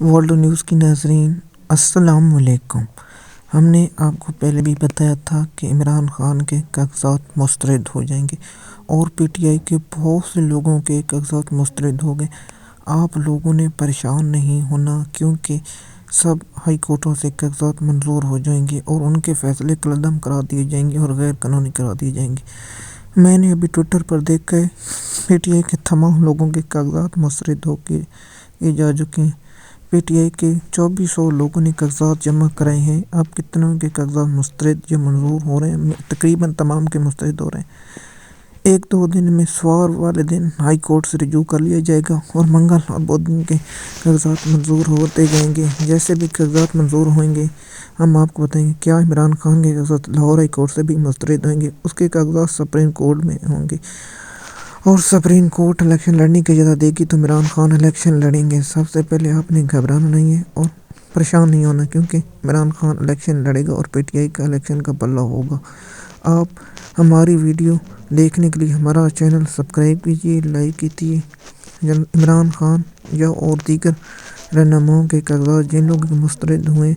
World news کی ناظرین السلام علیکم۔ ہم نے آپ کو پہلے بھی بتایا تھا کہ عمران خان کے کاغذات مسترد ہو جائیں گے اور پی ٹی آئی کے بہت سے لوگوں کے کاغذات مسترد ہو گئے۔ آپ لوگوں نے پریشان نہیں ہونا کیونکہ سب ہائی کورٹوں سے کاغذات منظور ہو جائیں گے اور ان کے فیصلے کالعدم کرا دیے جائیں گے اور غیر قانونی کرا دیے جائیں گے۔ میں نے ابھی ٹویٹر پر دیکھا ہے پی ٹی آئی کے تمام لوگوں کے کاغذات مسترد ہو کے جا چکے ہیں۔ پی ٹی آئی کے 2400 لوگوں نے کاغذات جمع کرائے ہیں۔ اب کتنوں کے کاغذات مسترد یا منظور ہو رہے ہیں؟ تقریباً تمام کے مسترد ہو رہے ہیں۔ 1-2 دن میں سوار والے دن ہائی کورٹ سے رجوع کر لیا جائے گا اور منگل اور بدھ دن کے کاغذات منظور ہوتے جائیں گے۔ جیسے بھی کاغذات منظور ہوئیں گے ہم آپ کو بتائیں گے۔ کیا عمران خان کے کاغذات لاہور ہائی کورٹ سے بھی مسترد ہوئیں گے؟ اس کے کاغذات سپریم کورٹ میں ہوں گے اور سپریم کورٹ الیکشن لڑنے کی اجازت دے گی تو عمران خان الیکشن لڑیں گے۔ سب سے پہلے آپ نے گھبرانا نہیں ہے اور پریشان نہیں ہونا کیونکہ عمران خان الیکشن لڑے گا اور پی ٹی آئی کا الیکشن کا پلہ ہوگا۔ آپ ہماری ویڈیو دیکھنے کے لیے ہمارا چینل سبسکرائب کیجیے، لائک کیجیے۔ عمران خان یا اور دیگر رہنماؤں کے کاغذات جن لوگوں کے مسترد ہوئے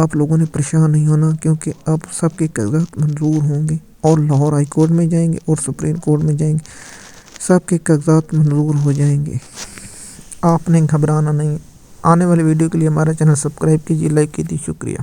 آپ لوگوں نے پریشان نہیں ہونا کیونکہ اب سب کے کاغذات منظور ہوں گے اور لاہور ہائی کورٹ میں جائیں گے اور سپریم کورٹ میں جائیں گے، سب کے کاغذات منظور ہو جائیں گے۔ آپ نے گھبرانا نہیں۔ آنے والی ویڈیو کے لیے ہمارا چینل سبسکرائب کیجیے، لائک کیجیے۔ شکریہ۔